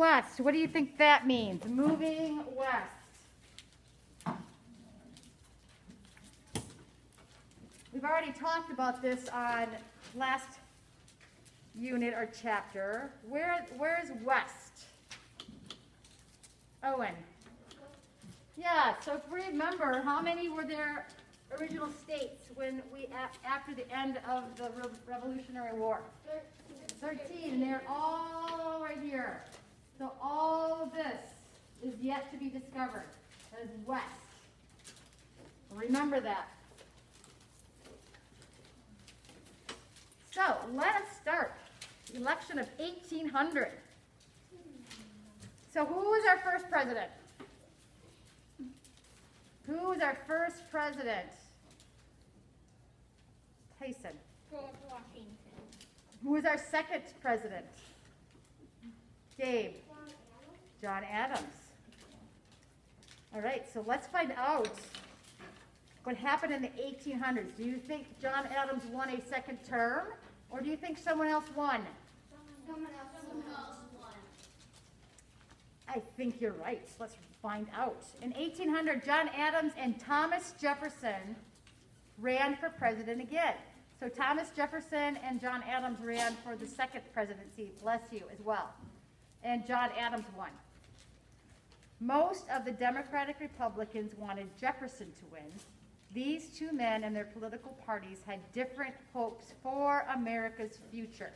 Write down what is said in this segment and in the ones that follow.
west. What do you think that means? Moving west. We've already talked about this on last unit or chapter. Where is west? Owen. Yeah, so if we remember, how many were there original states when we after the end of the Revolutionary War? 13, and they're all right here. So all of this is yet to be discovered. That is west. Remember that. So let us start. The election of 1800. So who was our first president? Who was our first president? Tyson. George Washington. Who was our second president? Gabe. John Adams. All right, so let's find out what happened in the 1800s. Do you think John Adams won a second term, or do you think someone else won? Someone else won. I think you're right. Let's find out. In 1800, John Adams and Thomas Jefferson ran for president again. So Thomas Jefferson and John Adams ran for the second presidency, bless you, as well. And John Adams won. Most of the Democratic Republicans wanted Jefferson to win. These two men and their political parties had different hopes for America's future.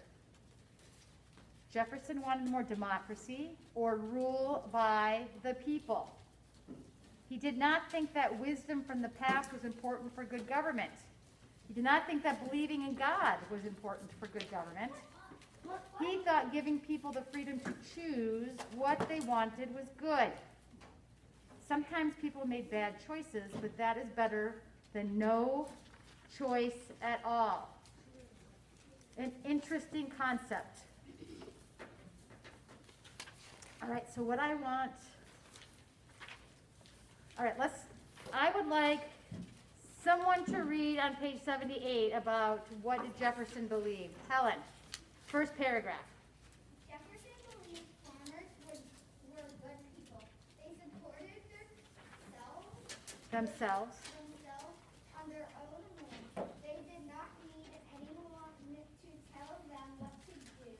Jefferson wanted more democracy or rule by the people. He did not think that wisdom from the past was important for good government. He did not think that believing in God was important for good government. He thought giving people the freedom to choose what they wanted was good. Sometimes people made bad choices, but that is better than no choice at all. An interesting concept. All right, so what I want, all right, I would like someone to read on page 78 about what did Jefferson believe. Helen, first paragraph. Jefferson believed farmers were good people. They supported Themselves. on their own land. They did not need anyone to tell them what to do.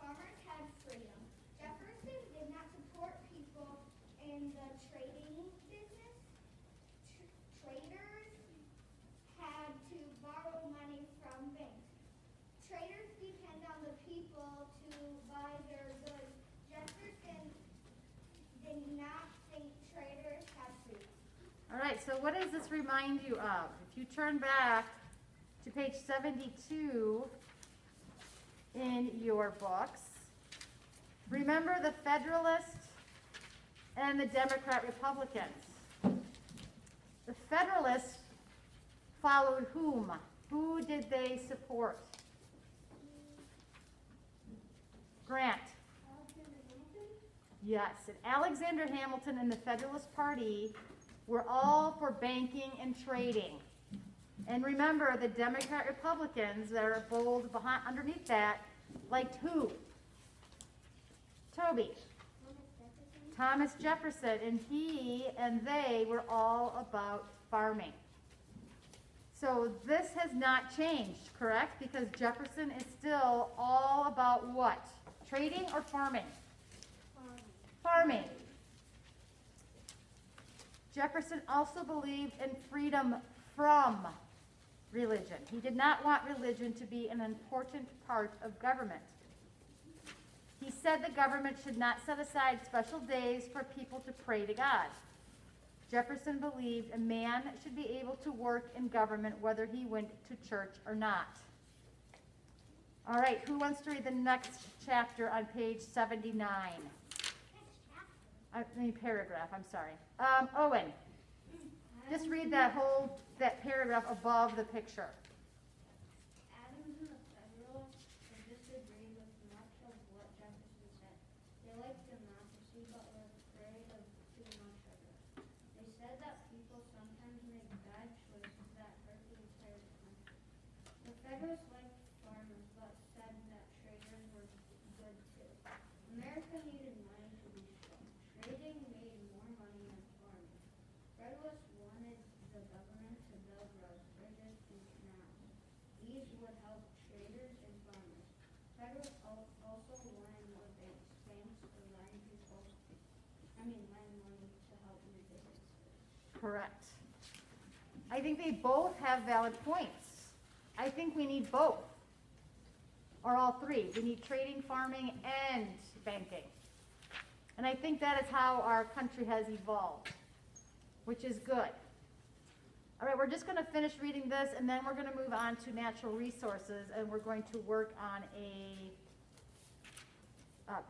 Farmers had freedom. Jefferson did not support people in the trading business. Traders had to borrow money from banks. Traders depend on the people to buy their goods. Jefferson did not think traders had freedom. All right, so what does this remind you of? If you turn back to page 72 in your books, remember the Federalists and the Democrat Republicans. The Federalists followed whom? Who did they support? Grant. Yes, and Alexander Hamilton and the Federalist Party were all for banking and trading. And remember, the Democrat Republicans that are bold behind, underneath that, liked who? Toby. Thomas Jefferson, and he and they were all about farming. So this has not changed, correct? Because Jefferson is still all about what? Trading or farming? Farming. Jefferson also believed in freedom from religion. He did not want religion to be an important part of government. He said the government should not set aside special days for people to pray to God. Jefferson believed a man should be able to work in government whether he went to church or not. All right, who wants to read the next chapter on page 79? Paragraph, I'm sorry. Owen, just read that paragraph above the picture. Adams and the Federalists disagreed with much of what Jefferson said. They liked democracy but were afraid of too much of it. They said that people sometimes make bad choices that hurt the entire country. The Federalists liked farmers but said that traders were good too. America needed money correct. I think they both have valid points. I think we need both, or all three. We need trading, farming, and banking. And I think that is how our country has evolved, which is good. All right, we're just going to finish reading this, and then we're going to move on to natural resources, and we're going to work on a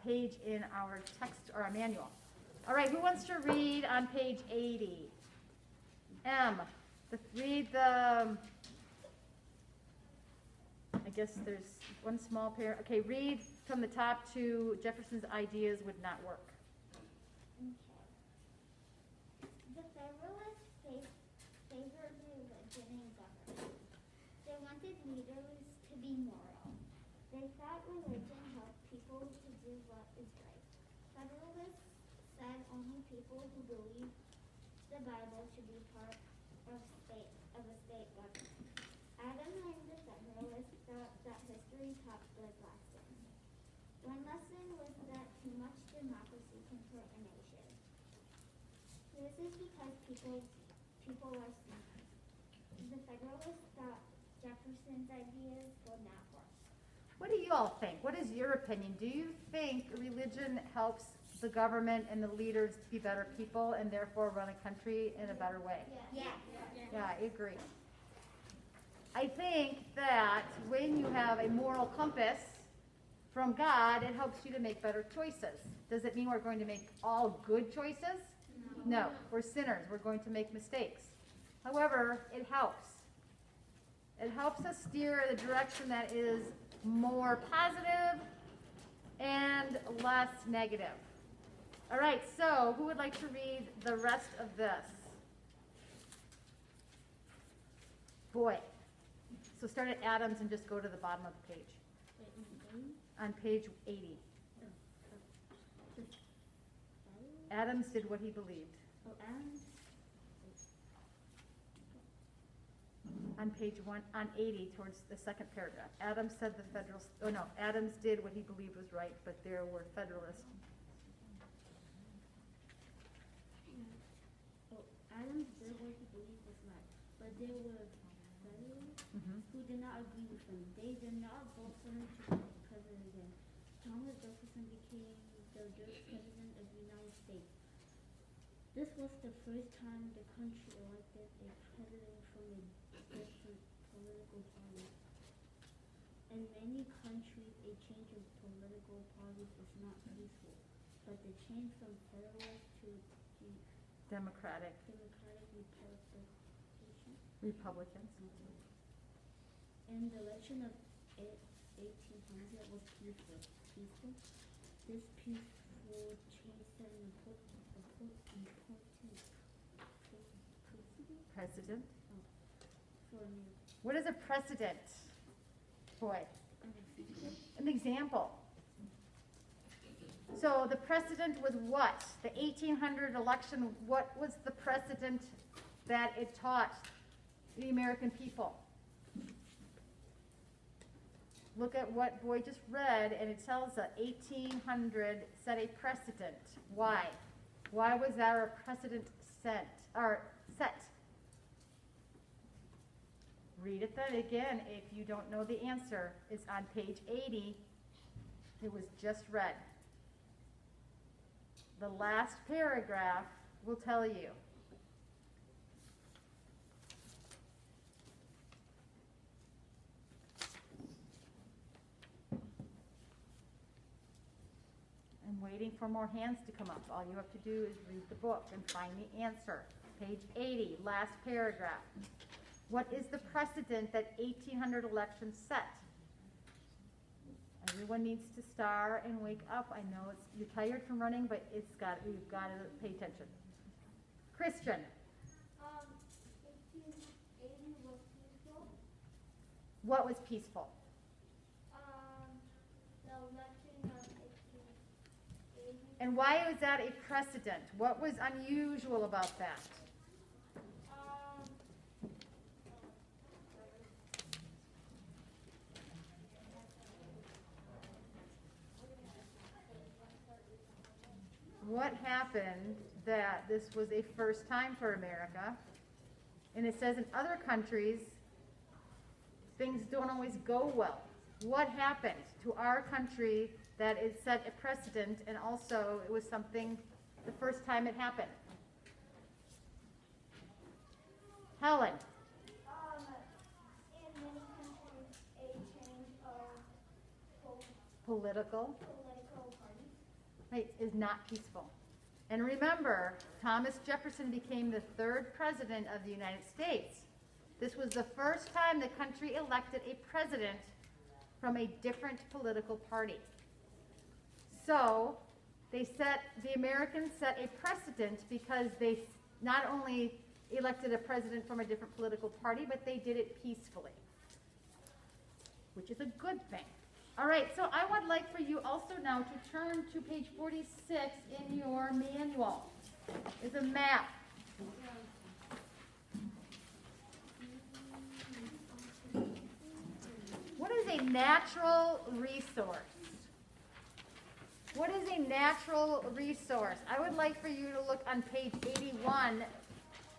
page in our text or our manual. All right, who wants to read on page 80? Read the, I guess there's one small pair. Okay, read from the top to Jefferson's ideas would not work. The Federalists favored religion and government. They wanted leaders to be moral. They thought religion helped people to do what is right. Federalists said only people who believed the Bible should be part of a state government. Adams and the Federalists thought that history taught good lessons. One lesson was that too much democracy can hurt a nation. This is because people are smart. The Federalists thought Jefferson's ideas would not work. What do you all think? What is your opinion? Do you think religion helps the government and the leaders to be better people and therefore run a country in a better way? Yes. Yeah, I agree. I think that when you have a moral compass from God, it helps you to make better choices. Does it mean we're going to make all good choices? No. We're sinners. We're going to make mistakes. However, it helps. It helps us steer in a direction that is more positive and less negative. All right, so who would like to read the rest of this? Boy. So start at Adams and just go to the bottom of the page. On page 80. Adams did what he believed. On page 80 towards the second paragraph. Adams said Adams did what he believed was right, but there were Federalists. Adams did what he believed was right, but there were Federalists who did not agree with him. They did not vote for him to be president again. Thomas Jefferson became the president of the United States. This was the first time the country elected a president from a different political party. In many countries, a change of political parties is not peaceful, but the change from Federalist to Democratic Republicans. And the election of 1800 was peaceful. This peaceful change set an important President. for America. What is a precedent? Boy. An example. So the precedent was what? The 1800 election, what was the precedent that it taught the American people? Look at what Boy just read, and it tells us 1800 set a precedent. Why? Why was there a precedent set? Read it then again if you don't know the answer. It's on page 80. It was just read. The last paragraph will tell you. I'm waiting for more hands to come up. All you have to do is read the book and find the answer. Page 80, last paragraph. What is the precedent that 1800 elections set? Everyone needs to star and wake up. I know you're tired from running, but we've got to pay attention. Christian. 1880 was peaceful. What was peaceful? The election of 1880. And why was that a precedent? What was unusual about that? what happened that this was a first time for America. And it says in other countries, things don't always go well. What happened to our country that it set a precedent, and also it was something the first time it happened? Helen. In many countries, a change of Political. political parties. Right, is not peaceful. And remember, Thomas Jefferson became the third president of the United States. This was the first time the country elected a president from a different political party. So the Americans set a precedent because they not only elected a president from a different political party, but they did it peacefully, which is a good thing. All right, so I would like for you also now to turn to page 46 in your manual. It's a map. What is a natural resource? What is a natural resource? I would like for you to look on page 81.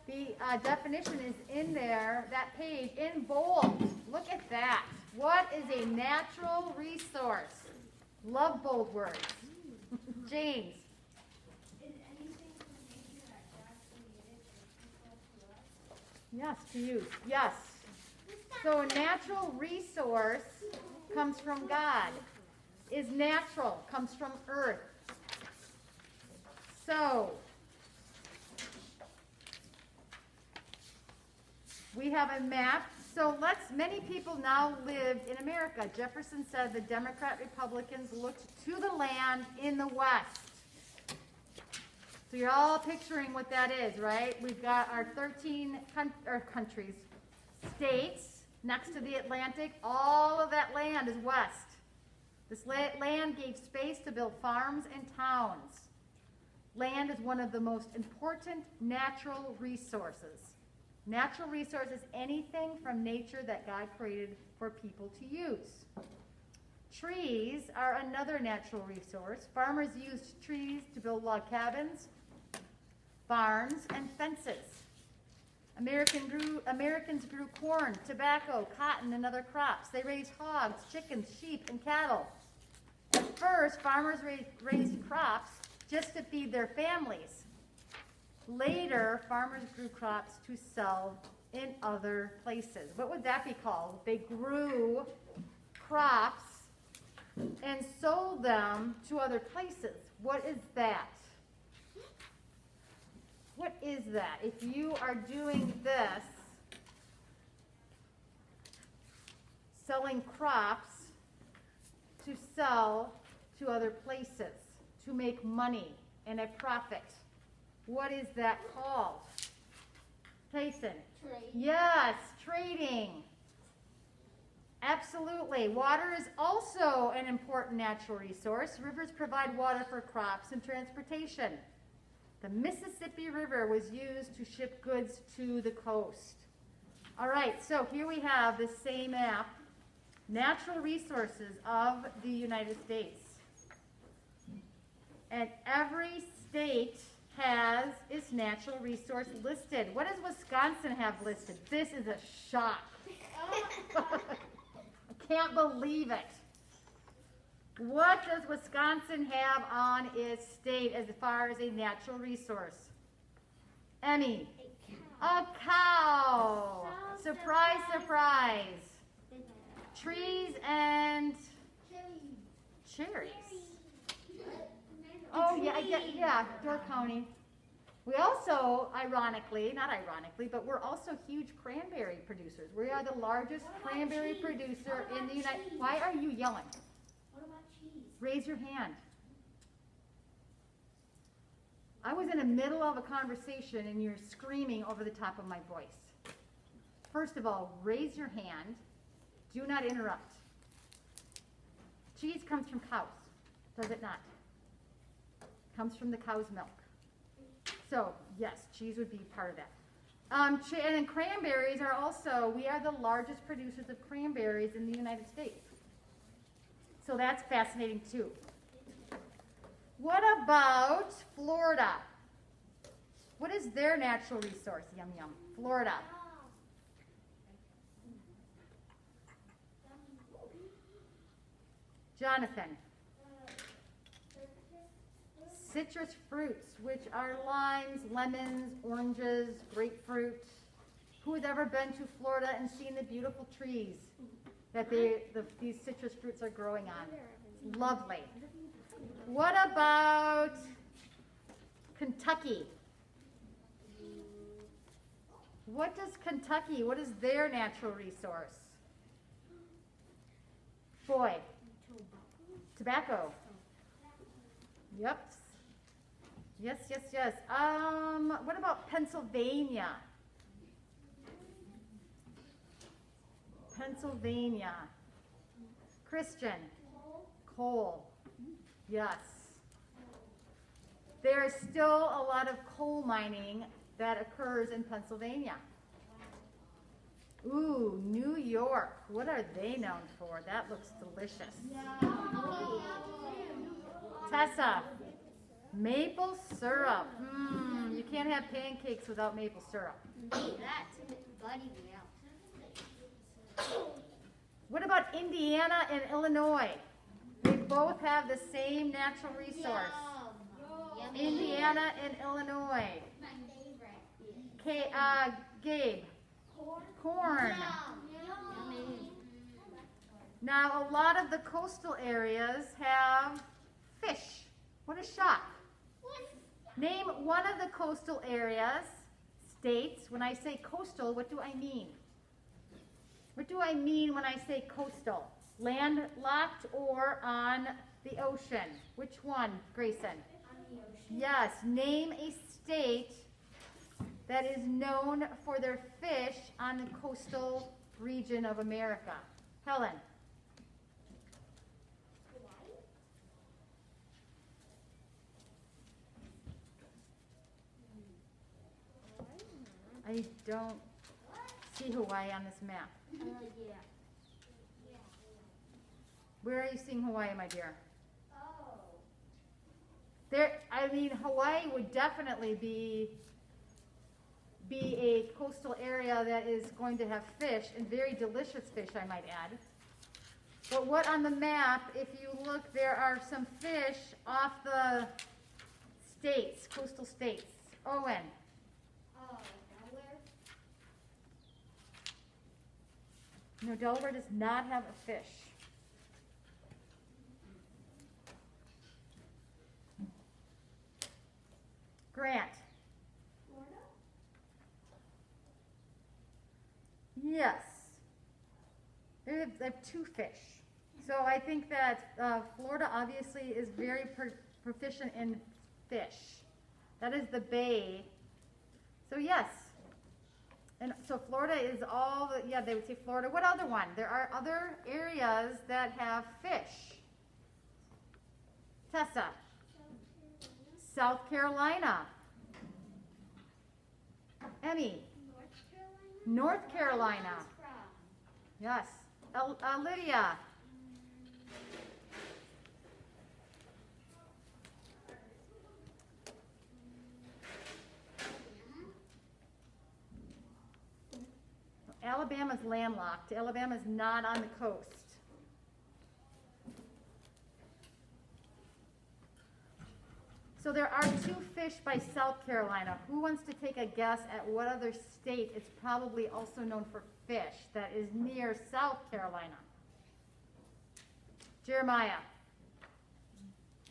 The definition is in there, that page, in bold. Look at that. What is a natural resource? Love bold words. James. Is anything from nature that God created or equal to us? Yes, to use. Yes. So a natural resource comes from God. Is natural, comes from earth. So we have a map. So many people now live in America. Jefferson said the Democrat Republicans looked to the land in the West. So you're all picturing what that is, right? We've got our 13 countries, states next to the Atlantic. All of that land is west. This land gave space to build farms and towns. Land is one of the most important natural resources. Natural resource is anything from nature that God created for people to use. Trees are another natural resource. Farmers used trees to build log cabins, barns, and fences. Americans grew corn, tobacco, cotton, and other crops. They raised hogs, chickens, sheep, and cattle. At first, farmers raised crops just to feed their families. Later, farmers grew crops to sell in other places. What would that be called? They grew crops and sold them to other places. What is that? What is that? If you are doing this, selling crops to sell to other places, to make money and a profit, what is that called? Tyson? Trade. Yes, trading. Absolutely. Water is also an important natural resource. Rivers provide water for crops and transportation. The Mississippi River was used to ship goods to the coast. All right, so here we have the same map, natural resources of the United States. And every state has its natural resource listed. What does Wisconsin have listed? This is a shock. I can't believe it. What does Wisconsin have on its state as far as a natural resource? Emmy. A cow. Surprise, surprise. Trees and cherries. Oh, yeah, Door County. We also, not ironically, but we're also huge cranberry producers. We are the largest cranberry producer in the United States. Why are you yelling? What about cheese? Raise your hand. I was in the middle of a conversation and you're screaming over the top of my voice. First of all, raise your hand. Do not interrupt. Cheese comes from cows, does it not? Comes from the cow's milk. So, yes, cheese would be part of that. And then cranberries are also, we are the largest producers of cranberries in the United States. So that's fascinating too. What about Florida? What is their natural resource? Yum, yum. Florida. Jonathan. Citrus fruits, which are limes, lemons, oranges, grapefruit. Who has ever been to Florida and seen the beautiful trees that these citrus fruits are growing on? Lovely. What about Kentucky? What is their natural resource? Boy. Tobacco. Yep. Yes. What about Pennsylvania? Christian. Coal. Yes. There is still a lot of coal mining that occurs in Pennsylvania. Ooh, New York. What are they known for? That looks delicious. Tessa. Maple syrup. You can't have pancakes without maple syrup. What about Indiana and Illinois? They both have the same natural resource. Indiana and Illinois. Gabe. Corn. Now, a lot of the coastal areas have fish. What a shock. Name one of the coastal areas, states. When I say coastal, what do I mean? What do I mean when I say coastal? Landlocked or on the ocean? Which one, Grayson? On the ocean. Yes, name a state that is known for their fish on the coastal region of America. Helen. I don't see Hawaii on this map. Where are you seeing Hawaii, my dear? Hawaii would definitely be a coastal area that is going to have fish, and very delicious fish, I might add. But what on the map, if you look, there are some fish off the states, coastal states. Owen. Delaware. No, Delaware does not have a fish. Grant. Florida. Yes. They have two fish. So I think that Florida obviously is very proficient in fish. That is the bay. So yes. And so Florida is all the, they would say Florida. What other one? There are other areas that have fish. Tessa. South Carolina. Emmy. North Carolina. North Carolina. Yes. Lydia. Alabama's landlocked. Alabama's not on the coast. So there are two fish by South Carolina. Who wants to take a guess at what other state is probably also known for fish that is near South Carolina? Jeremiah.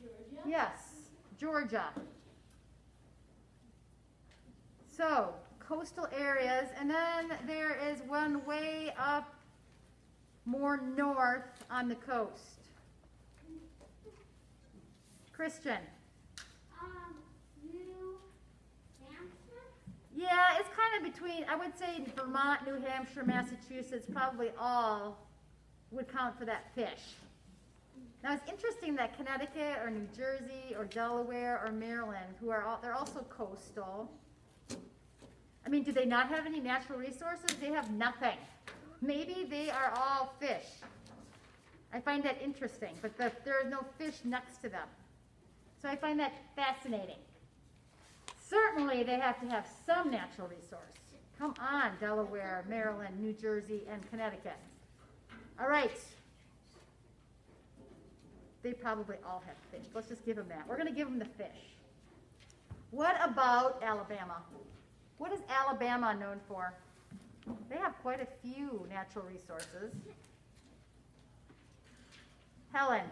Georgia. Yes, Georgia. So, coastal areas, and then there is one way up more north on the coast. Christian. New Hampshire. Yeah, it's kind of between, I would say Vermont, New Hampshire, Massachusetts, probably all would count for that fish. Now it's interesting that Connecticut or New Jersey or Delaware or Maryland, they're also coastal. I mean, do they not have any natural resources? They have nothing. Maybe they are all fish. I find that interesting, but there is no fish next to them. So I find that fascinating. Certainly they have to have some natural resource. Come on, Delaware, Maryland, New Jersey, and Connecticut. All right. They probably all have fish. Let's just give them that. We're going to give them the fish. What about Alabama? What is Alabama known for? They have quite a few natural resources. Helen,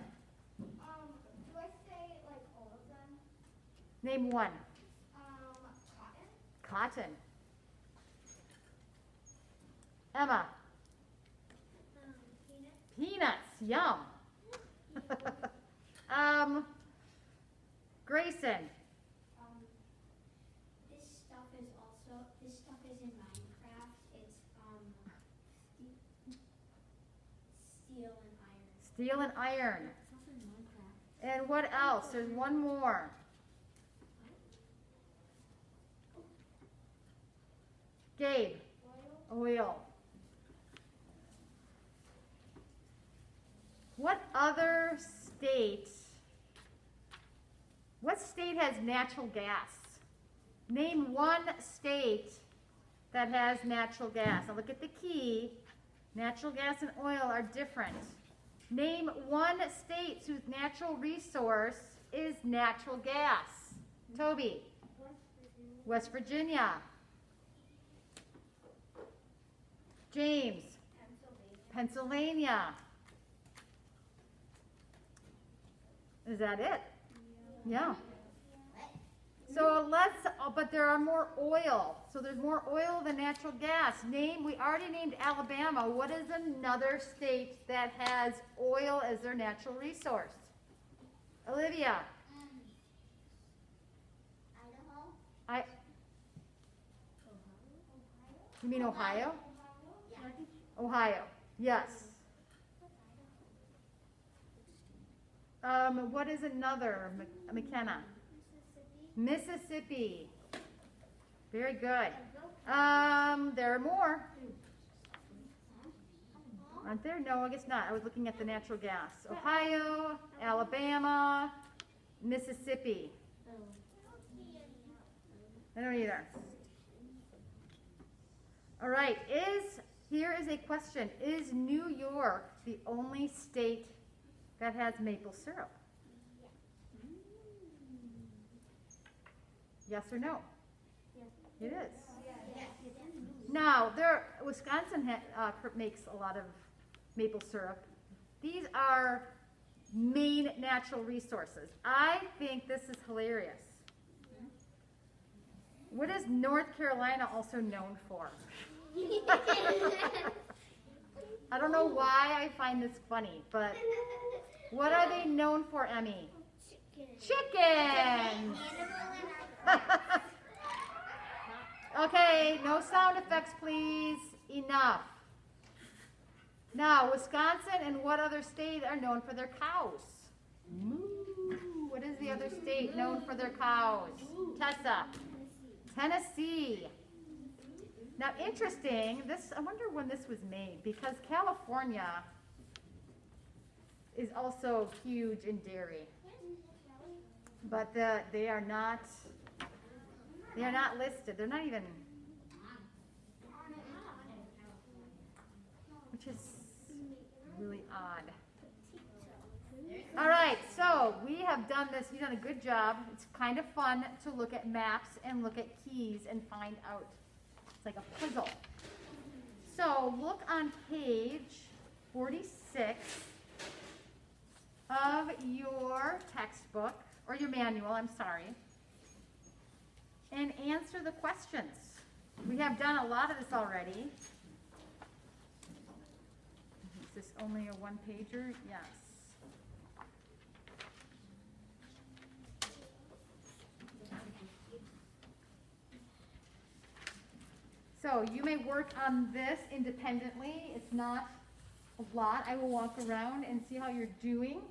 Do I say like all of them? name one. Cotton. Cotton. Emma, Peanut. peanuts. Yum. Grayson, This stuff is in Minecraft. It's steel and iron. steel and iron. It's also in Minecraft. And what else? There's one more. Gabe, oil. What state has natural gas? Name one state that has natural gas. Now look at the key. Natural gas and oil are different. Name one state whose natural resource is natural gas. Toby. West Virginia. James. Pennsylvania. Is that it? Yeah. So but there are more oil. So there's more oil than natural gas. We already named Alabama. What is another state that has oil as their natural resource? Olivia. Idaho. You mean Ohio? Yeah. Ohio. Yes. What is another? McKenna. Mississippi. Very good. There are more. Aren't there? No, I guess not. I was looking at the natural gas. Ohio, Alabama, Mississippi. I don't either. All right. Here is a question. Is New York the only state that has maple syrup? Yes or no? It is. Now, Wisconsin makes a lot of maple syrup. These are main natural resources. I think this is hilarious. What is North Carolina also known for? I don't know why I find this funny, but what are they known for, Emmy? Chickens! Okay, no sound effects, please. Enough. Now, Wisconsin and what other state are known for their cows? Moo. What is the other state known for their cows? Tessa. Tennessee. Now, interesting, I wonder when this was made, because California is also huge in dairy. But they are not listed. They're not even, which is really odd. All right, so we have done this. You've done a good job. It's kind of fun to look at maps and look at keys and find out. It's like a puzzle. So look on page 46 of your textbook, or your manual, I'm sorry, and answer the questions. We have done a lot of this already. Is this only a one-pager? Yes. So you may work on this independently. It's not a lot. I will walk around and see how you're doing.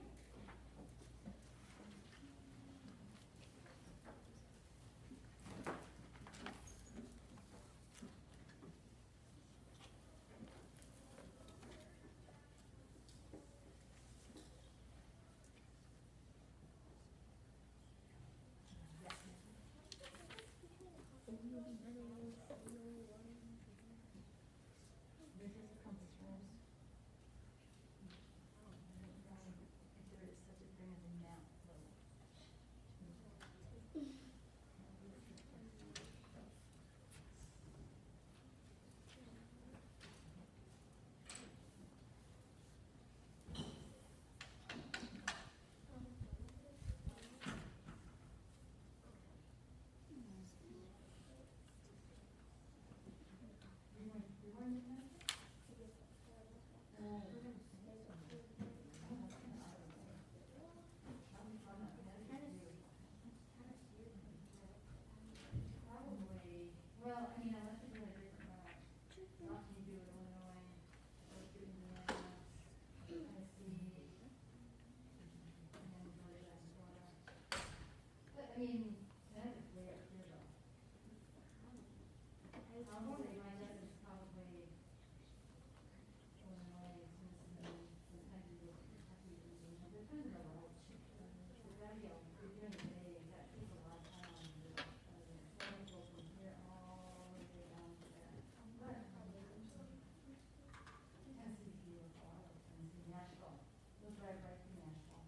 mean, technically, up here though. Probably, my guess is probably Illinois, Tennessee, Kentucky, depending on the whole shit. You're gonna be, you're doing it today, that takes a lot of time on your, go from here all the way down to there. But, Tennessee, Ohio, Tennessee, Nashville, we'll drive right through Nashville.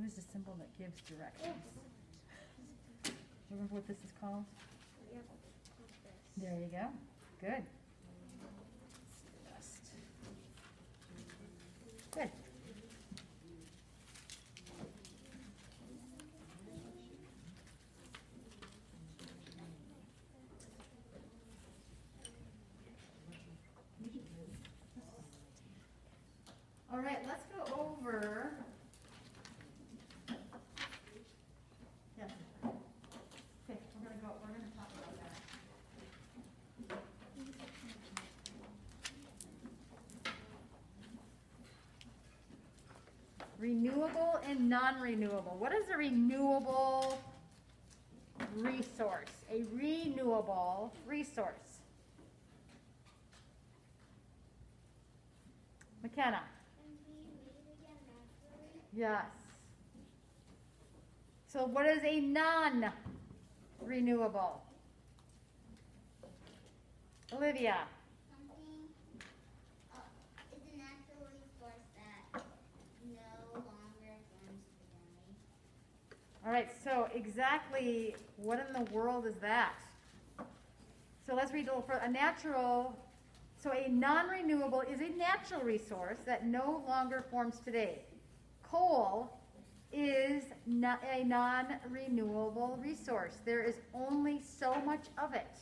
is the symbol that gives directions? Remember what this is called? Yep. There you go. Good. Good. All right, let's go over. Yes. Okay, we're gonna talk about that. Renewable and non-renewable. What is a renewable resource? A renewable resource. McKenna. And be made again naturally. Yes. So what is a non-renewable? Olivia. Something is a natural resource that no longer forms today. All right, so exactly what in the world is that? So let's read for a natural. So a non-renewable is a natural resource that no longer forms today. Coal is not a non-renewable resource. There is only so much of it.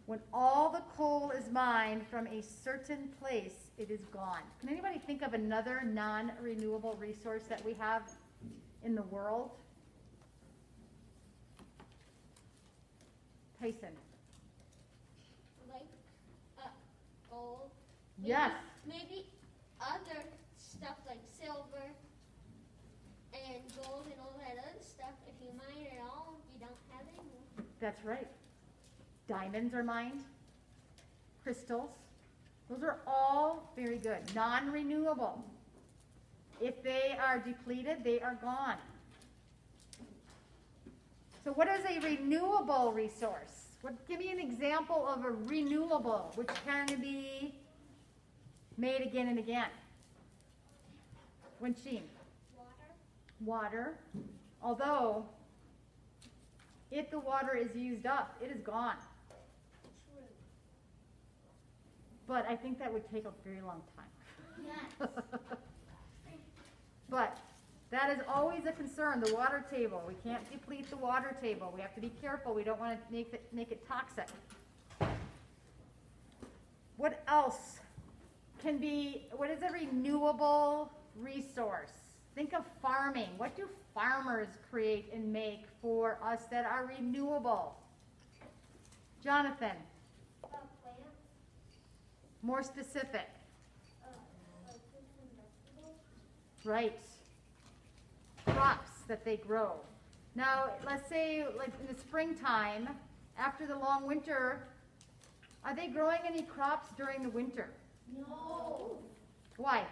When all the coal is mined from a certain place, it is gone. Can anybody think of another non-renewable resource that we have in the world? Tyson. Like gold. Yes. Maybe other stuff like silver and gold and all that other stuff. If you mine it all, you don't have any more. That's right. Diamonds are mined. Crystals. Those are all very good. Non-renewable. If they are depleted, they are gone. So what is a renewable resource? Give me an example of a renewable which can be made again and again. Winchine. Water. Although, if the water is used up, it is gone. True. But I think that would take a very long time. Yes. But that is always a concern, the water table. We can't deplete the water table. We have to be careful. We don't want to make it toxic. What else what is a renewable resource? Think of farming. What do farmers create and make for us that are renewable? Jonathan, Plants, more specific. like fruits and vegetables. Right. Crops that they grow. Now, let's say, like in the springtime, after the long winter, are they growing any crops during the winter? No. Why?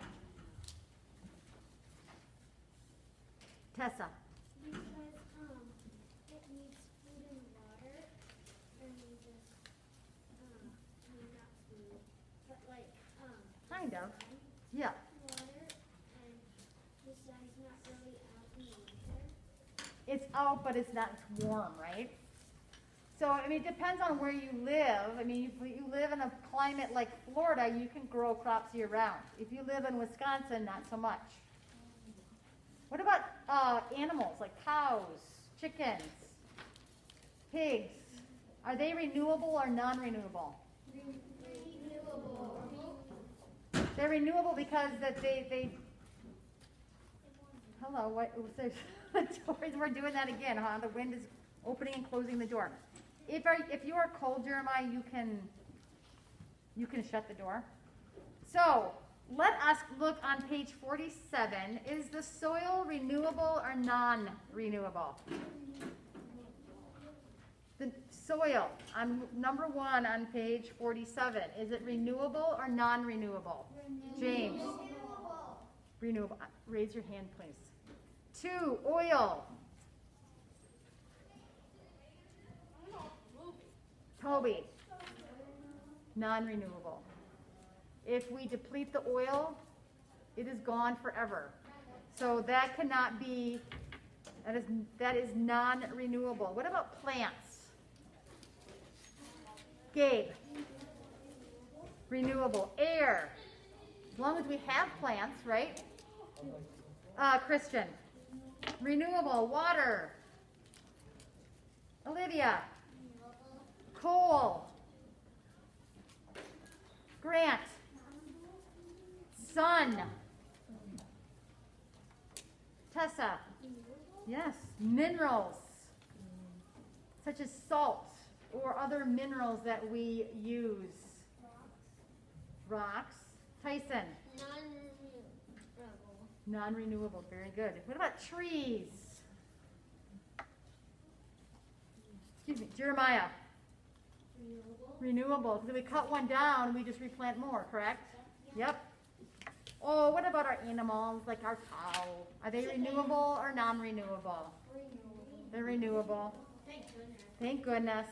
Tessa. Because it needs food and water, and we just not food, but like Kind of. sun, Yeah. water, and the sun's not really out in the winter. It's out, but it's not warm, right? So, I mean, it depends on where you live. I mean, if you live in a climate like Florida, you can grow crops year round. If you live in Wisconsin, not so much. What about animals like cows, chickens, pigs? Are they renewable or non-renewable? Renewable. They're renewable because that they hello, what was this? We're doing that again, huh? The wind is opening and closing the door. If you are cold, Jeremiah, you can shut the door. So let us look on page 47. Is the soil renewable or non-renewable? The soil on number 1 on page 47. Is it renewable or non-renewable? James. Renewable. Raise your hand, please. 2, oil. Toby. Non-renewable. If we deplete the oil, it is gone forever. So that cannot be, that is non-renewable. What about plants? Gabe? Renewable. Air. As long as we have plants, right? Christian? Renewable. Water. Olivia? Coal. Grant? Sun. Tessa? Yes. Minerals, such as salt or other minerals that we use. Rocks. Tyson? Non-renewable. Very good. What about trees? Excuse me. Jeremiah? Renewable. Because if we cut one down, we just replant more, correct? Yep. Oh, what about our animals, like our cow? Are they renewable or non-renewable? They're renewable. Thank goodness.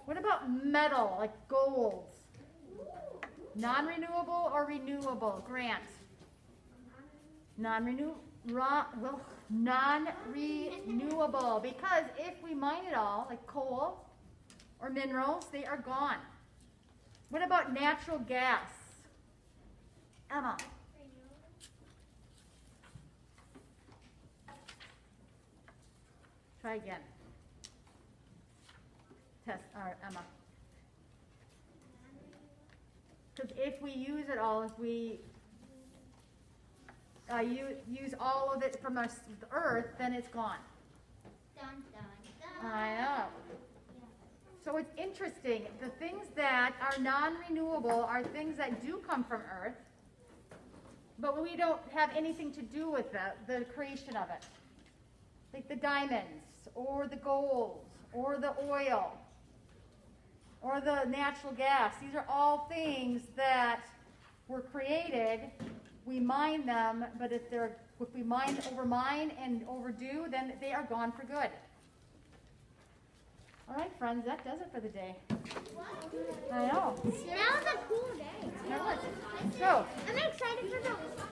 What about metal, like gold? Non-renewable or renewable? Grant? Non-renewable, because if we mine it all, like coal or minerals, they are gone. What about natural gas? Emma? Try again. Test, or Emma. Because if we use it all, if we use all of it from the earth, then it's gone. I know. So it's interesting. The things that are non-renewable are things that do come from earth, but we don't have anything to do with the creation of it. Like the diamonds, or the gold, or the oil, or the natural gas. These are all things that were created. We mine them, but if we overmine and overdo, then they are gone for good. All right, friends, that does it for the day. I know. That was a cool day. So, I'm excited for the